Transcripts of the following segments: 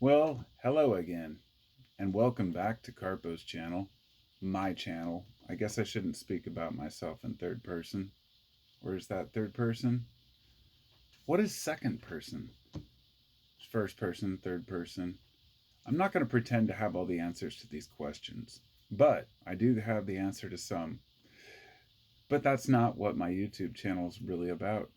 Well, hello again, and welcome back to Carpo's channel, my channel. I guess I shouldn't speak about myself in third person. Or is that third person? What is second person? First person, third person? I'm not going to pretend to have all the answers to these questions, but I do have the answer to some. But that's not what my YouTube channel is really about.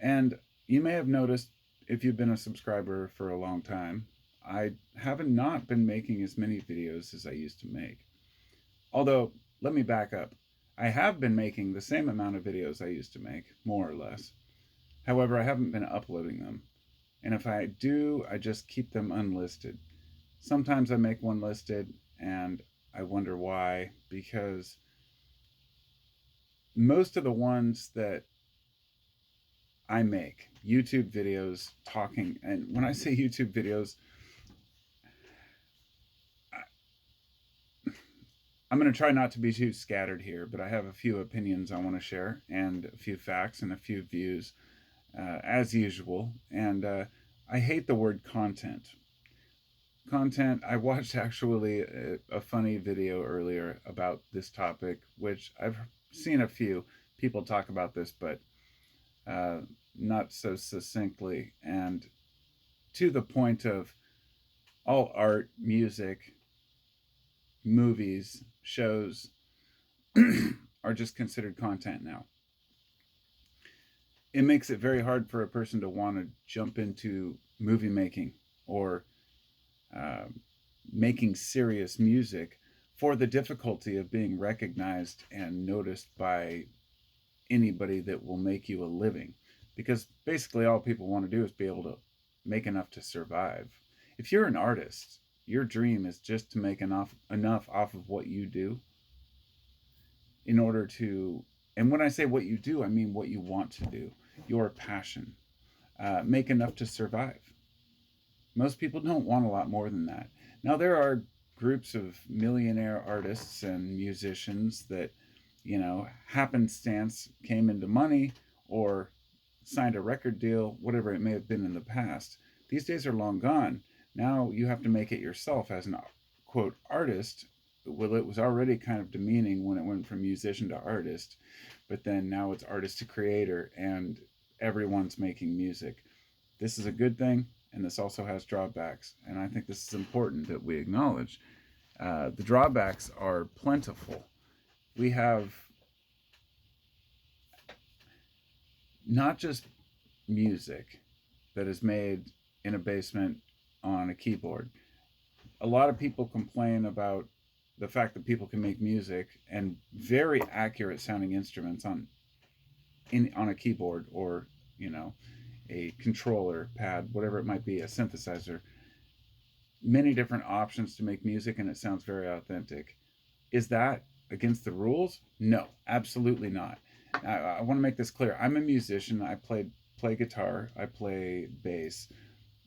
And you may have noticed, if you've been a subscriber for a long time, I haven't not been making as many videos as I used to make. Although, let me back up. I have been making the same amount of videos I used to make, more or less. However, I haven't been uploading them. And if I do, I just keep them unlisted. Sometimes I make one listed and I wonder why, because most of the ones that I make, YouTube videos talking, and when I say YouTube videos, I'm going to try not to be too scattered here, but I have a few opinions I want to share, and a few facts and a few views, as usual. And I hate the word content. Content, I watched actually a funny video earlier about this topic, which I've seen a few people talk about this, but not so succinctly, and to the point of all art, music, movies, shows are just considered content now. It makes it very hard for a person to want to jump into movie making or uh, making serious music for the difficulty of being recognized and noticed by anybody that will make you a living. Because basically, all people want to do is be able to make enough to survive. If you're an artist, your dream is just to make enough off of what you do in order to, and when I say what you do, I mean what you want to do, your passion, make enough to survive. Most people don't want a lot more than that. Now, there are groups of millionaire artists and musicians that, happenstance came into money or signed a record deal, whatever it may have been in the past. These days are long gone. Now you have to make it yourself as an quote artist. Well, it was already kind of demeaning when it went from musician to artist, but then now it's artist to creator, and everyone's making music. This is a good thing, and this also has drawbacks, and I think this is important that we acknowledge. The drawbacks are plentiful. We have not just music that is made in a basement on a keyboard. A lot of people complain about the fact that people can make music and very accurate sounding instruments on a keyboard, or a controller pad, whatever it might be, a synthesizer. Many different options to make music, and it sounds very authentic. Is that against the rules? No, absolutely not. I want to make this clear. I'm a musician. I play guitar. I play bass,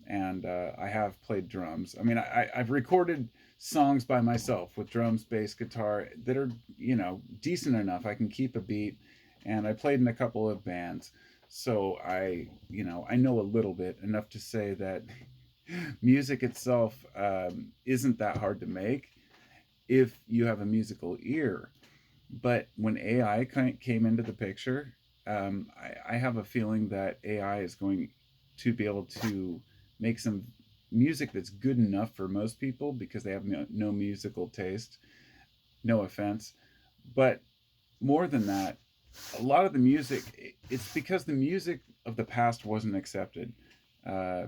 and I have played drums. I mean, I've recorded songs by myself with drums, bass, guitar that are decent enough. I can keep a beat, and I played in a couple of bands, so I know a little bit, enough to say that music itself isn't that hard to make if you have a musical ear. But when AI came into the picture, I have a feeling that AI is going to be able to make some music that's good enough for most people because they have no musical taste. No offense. But more than that, a lot of the music, it's because the music of the past wasn't accepted.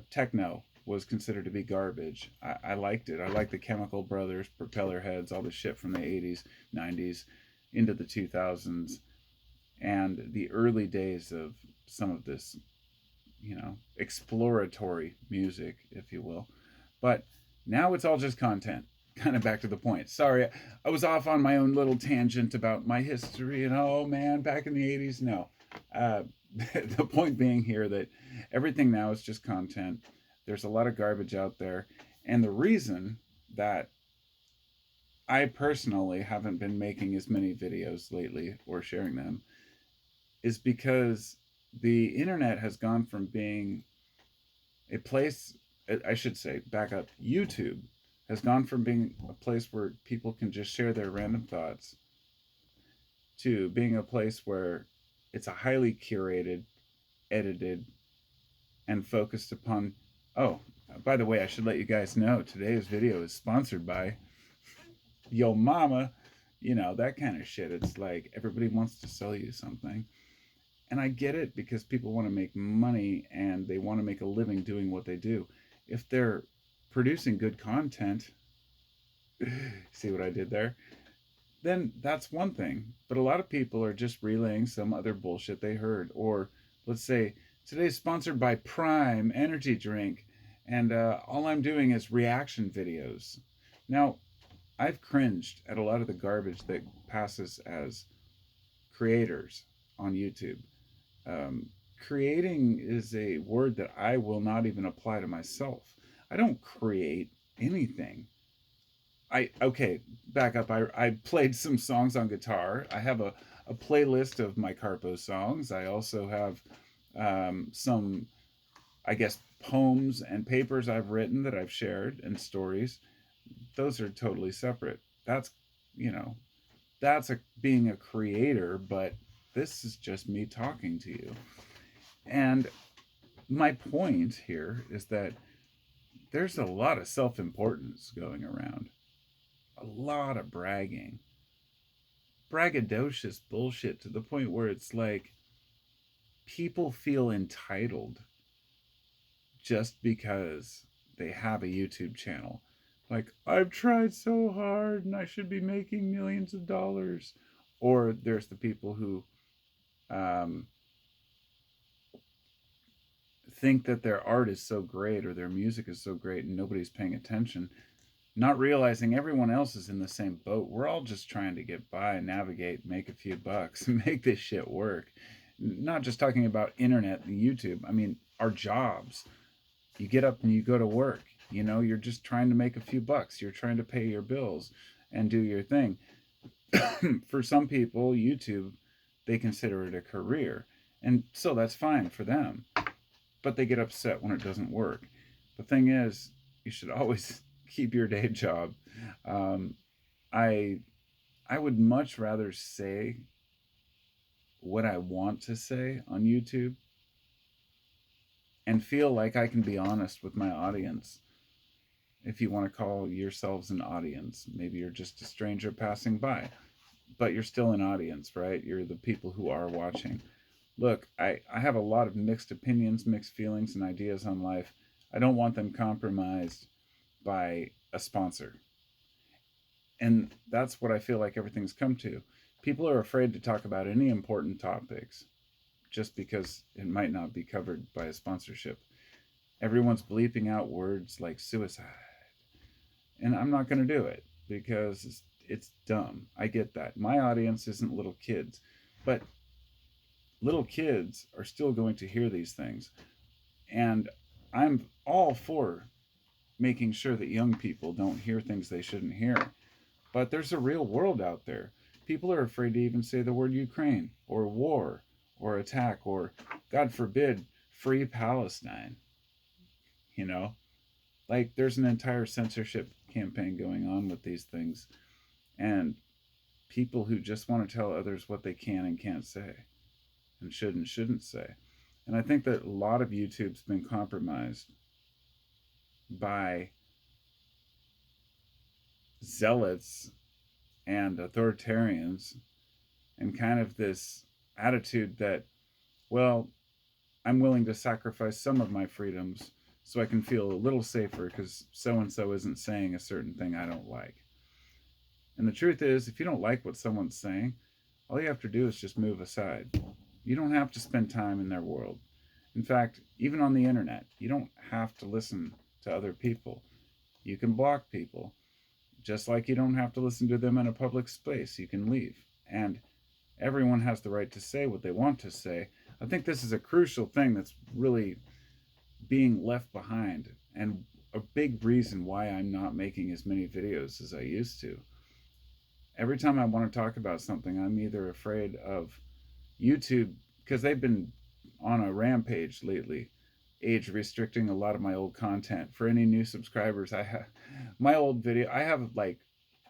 Techno was considered to be garbage. I liked it. I liked the Chemical Brothers, Propeller Heads, all the shit from the 80s, 90s, into the 2000s, and the early days of some of this, exploratory music, if you will. But now it's all just content. Kind of back to the point. Sorry, I was off on my own little tangent about my history and, oh man, back in the 80s. No. The point being here that everything now is just content. There's a lot of garbage out there. And the reason that I personally haven't been making as many videos lately or sharing them is because the internet has gone from being a place I should say, back up, YouTube has gone from being a place where people can just share their random thoughts to being a place where it's a highly curated, edited, and focused upon. Oh, by the way, I should let you guys know today's video is sponsored by Yo Mama. You know, that kind of shit. It's like everybody wants to sell you something. And I get it because people want to make money and they want to make a living doing what they do. If they're producing good content, see what I did there? Then that's one thing. But a lot of people are just relaying some other bullshit they heard. Or let's say, today's sponsored by Prime Energy Drink, and all I'm doing is reaction videos. Now, I've cringed at a lot of the garbage that passes as creators on YouTube. Um, Creating is a word that I will not even apply to myself. I don't create anything. Okay, back up. I played some songs on guitar. I have a playlist of my Carpo songs. I also have some, I guess, poems and papers I've written that I've shared and stories. Those are totally separate. That's, you know, that's being a creator, but this is just me talking to you. And my point here is that there's a lot of self importance going around, a lot of bragging, braggadocious bullshit to the point where it's like people feel entitled just because they have a YouTube channel. Like, I've tried so hard and I should be making millions of dollars. Or there's the people who um, think that their art is so great or their music is so great and nobody's paying attention, not realizing everyone else is in the same boat. We're all just trying to get by, navigate, make a few bucks, make this shit work. Not just talking about internet and YouTube. I mean, our jobs. You get up and you go to work. You know, you're just trying to make a few bucks. You're trying to pay your bills and do your thing. For some people, YouTube, they consider it a career. And so that's fine for them. But they get upset when it doesn't work. The thing is, you should always keep your day job. Um, I I would much rather say what I want to say on YouTube and feel like I can be honest with my audience. If you want to call yourselves an audience, maybe you're just a stranger passing by, but you're still an audience, right? You're the people who are watching. Look, I have a lot of mixed opinions, mixed feelings, and ideas on life. I don't want them compromised by a sponsor. And that's what I feel like everything's come to. People are afraid to talk about any important topics just because it might not be covered by a sponsorship. Everyone's bleeping out words like suicide. And I'm not going to do it because it's dumb. I get that. My audience isn't little kids, but little kids are still going to hear these things. And I'm all for making sure that young people don't hear things they shouldn't hear. But there's a real world out there. People are afraid to even say the word Ukraine or war or attack or, God forbid, free Palestine. You know, like there's an entire censorship campaign going on with these things. And people who just want to tell others what they can and can't say and shouldn't say. And I think that a lot of YouTube's been compromised by zealots and authoritarians and kind of this attitude that, well, I'm willing to sacrifice some of my freedoms so I can feel a little safer because so and so isn't saying a certain thing I don't like. And the truth is, if you don't like what someone's saying, all you have to do is just move aside. You don't have to spend time in their world. In fact, even on the internet, you don't have to listen to other people. You can block people. Just like you don't have to listen to them in a public space, you can leave. And everyone has the right to say what they want to say. I think this is a crucial thing that's really being left behind, and a big reason why I'm not making as many videos as I used to. Every time I want to talk about something, I'm either afraid of YouTube, because they've been on a rampage lately. age restricting a lot of my old content. For any new subscribers, I have my old video. I have like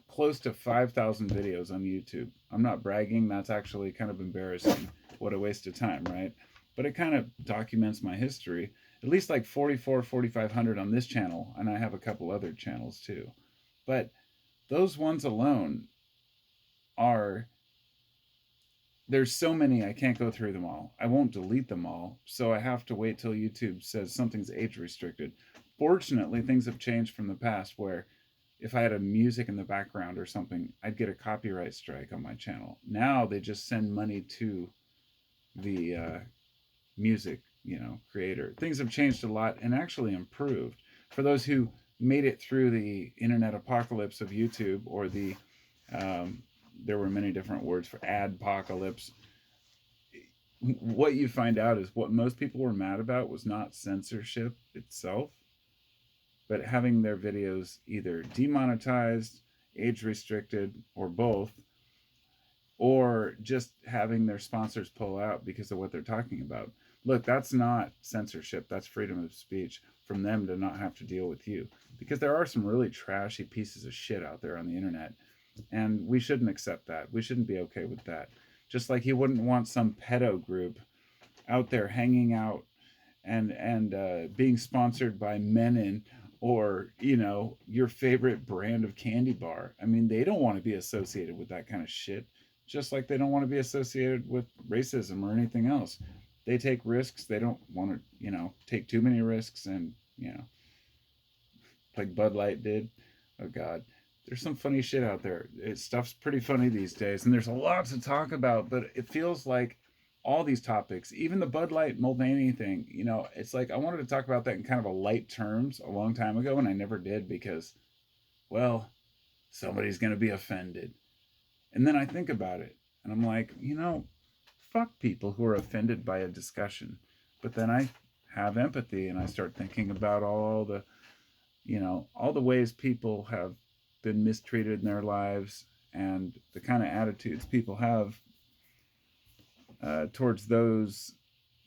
close to 5,000 videos on YouTube. I'm not bragging. That's actually kind of embarrassing. What a waste of time, right? But it kind of documents my history. At least like 4,500 on this channel, and I have a couple other channels too. But those ones alone are, there's so many I can't go through them all. I won't delete them all, so I have to wait till YouTube says something's age restricted. Fortunately, things have changed from the past where if I had a music in the background or something, I'd get a copyright strike on my channel. Now they just send money to the music, creator. Things have changed a lot and actually improved. For those who made it through the internet apocalypse of YouTube, or the there were many different words for adpocalypse. What you find out is what most people were mad about was not censorship itself, but having their videos either demonetized, age restricted, or both, or just having their sponsors pull out because of what they're talking about. Look, that's not censorship. That's freedom of speech from them to not have to deal with you. Because there are some really trashy pieces of shit out there on the internet. And we shouldn't accept that. We shouldn't be okay with that. Just like you wouldn't want some pedo group out there hanging out and being sponsored by Menon, or your favorite brand of candy bar. I mean, they don't want to be associated with that kind of shit, just like they don't want to be associated with racism or anything else. They take risks. They don't want to take too many risks, and like Bud Light did. Oh god, there's some funny shit out there. Stuff's pretty funny these days, and there's a lot to talk about, but it feels like all these topics, even the Bud Light Mulvaney thing, it's like I wanted to talk about that in kind of a light terms a long time ago, and I never did because, well, somebody's going to be offended. And then I think about it, and I'm like, fuck people who are offended by a discussion. But then I have empathy, and I start thinking about all the ways people have been mistreated in their lives, and the kind of attitudes people have towards those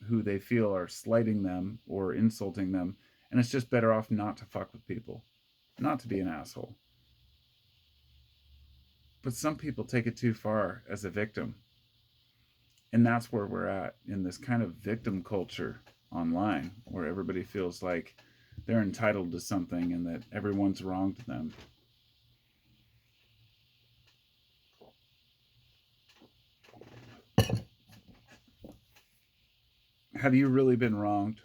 who they feel are slighting them or insulting them. And it's just better off not to fuck with people, not to be an asshole. But some people take it too far as a victim. And that's where we're at, in this kind of victim culture online, where everybody feels like they're entitled to something and that everyone's wronged them. Have you really been wronged?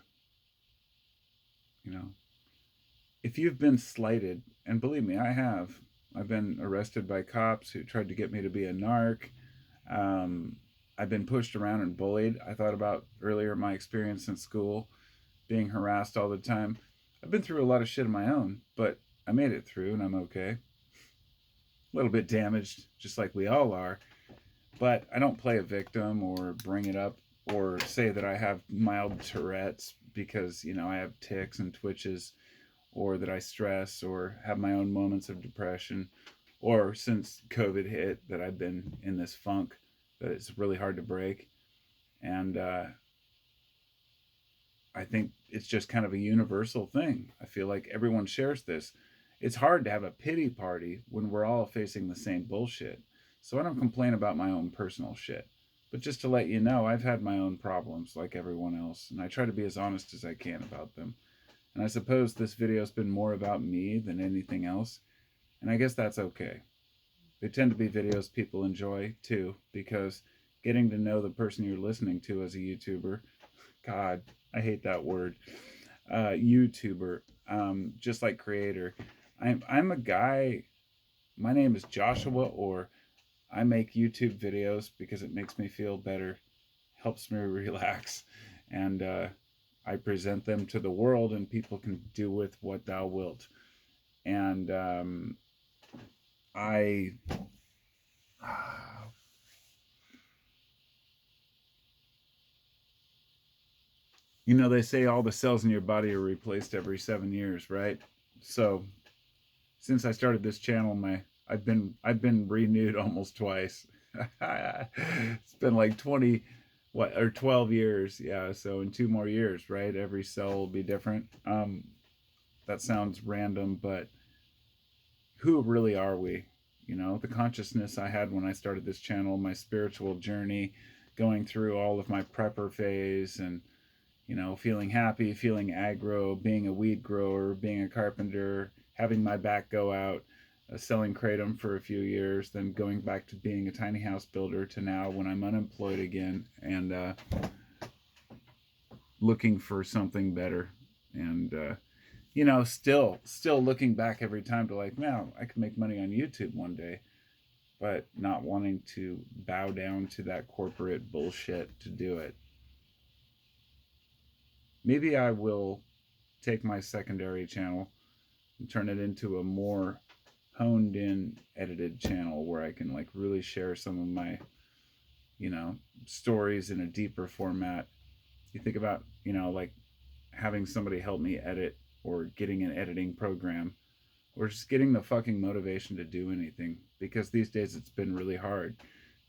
If you've been slighted, and believe me, I have. I've been arrested by cops who tried to get me to be a narc. I've been pushed around and bullied. I thought about earlier my experience in school, being harassed all the time. I've been through a lot of shit of my own, but I made it through, and I'm okay. A little bit damaged, just like we all are. But I don't play a victim or bring it up or say that I have mild Tourette's because, I have tics and twitches, or that I stress or have my own moments of depression, or since COVID hit that I've been in this funk that it's really hard to break. And I think it's just kind of a universal thing. I feel like everyone shares this. It's hard to have a pity party when we're all facing the same bullshit. So I don't complain about my own personal shit. But just to let you know, I've had my own problems like everyone else, and I try to be as honest as I can about them. And I suppose this video's been more about me than anything else, and I guess that's okay. They tend to be videos people enjoy, too, because getting to know the person you're listening to as a YouTuber, God, I hate that word, YouTuber, just like creator. I'm a guy, my name is Joshua, or I make YouTube videos because it makes me feel better, helps me relax, and I present them to the world, and people can do with what thou wilt. And they say all the cells in your body are replaced every 7 years, right? So since I started this channel, I've been renewed almost twice. It's been like 20 what, or 12 years. Yeah, so in 2 more years, right? Every cell will be different. That sounds random, but who really are we? You know, the consciousness I had when I started this channel, my spiritual journey, going through all of my prepper phase and, you know, feeling happy, feeling aggro, being a weed grower, being a carpenter, having my back go out, selling kratom for a few years, then going back to being a tiny house builder to now when I'm unemployed again and looking for something better. And, you know, still looking back every time to like, man, I could make money on YouTube one day, but not wanting to bow down to that corporate bullshit to do it. Maybe I will take my secondary channel and turn it into a more honed in edited channel where I can like really share some of my, you know, stories in a deeper format. You think about, you know, like having somebody help me edit or getting an editing program or just getting the fucking motivation to do anything because these days it's been really hard.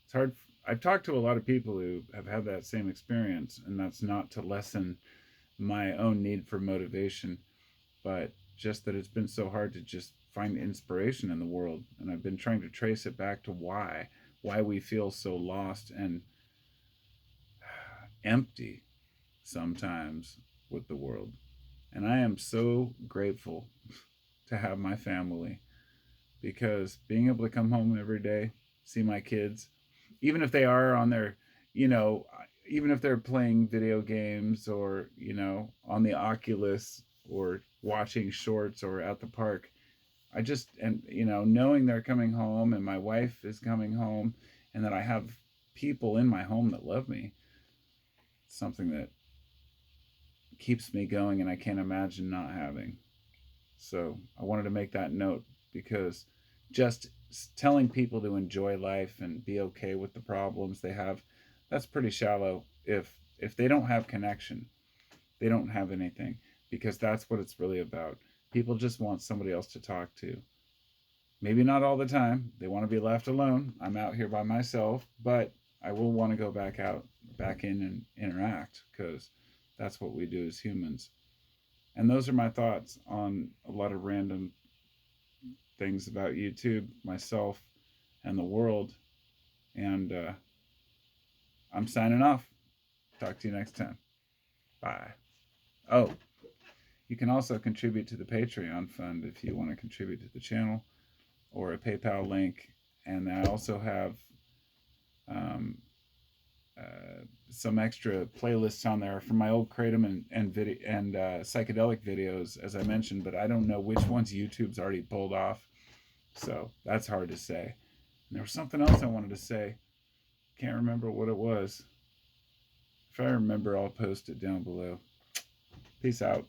It's hard. I've talked to a lot of people who have had that same experience, and that's not to lessen my own need for motivation, but just that it's been so hard to just find inspiration in the world. And I've been trying to trace it back to why we feel so lost and empty sometimes with the world. And I am so grateful to have my family because being able to come home every day, see my kids, even if they are on their, you know, even if they're playing video games or, you know, on the Oculus or watching shorts or at the park, I just, and, you know, knowing they're coming home and my wife is coming home and that I have people in my home that love me, something that keeps me going and I can't imagine not having. So I wanted to make that note because just telling people to enjoy life and be okay with the problems they have, that's pretty shallow. If they don't have connection, they don't have anything because that's what it's really about. People just want somebody else to talk to. Maybe not all the time. They want to be left alone. I'm out here by myself, but I will want to go back out, back in and interact because that's what we do as humans. And those are my thoughts on a lot of random things about YouTube, myself, and the world. And I'm signing off. Talk to you next time. Bye. Oh, you can also contribute to the Patreon fund if you want to contribute to the channel or a PayPal link. And I also have um, some extra playlists on there from my old kratom and psychedelic videos, as I mentioned, but I don't know which ones YouTube's already pulled off, so that's hard to say. And there was something else I wanted to say. Can't remember what it was. If I remember, I'll post it down below. Peace out.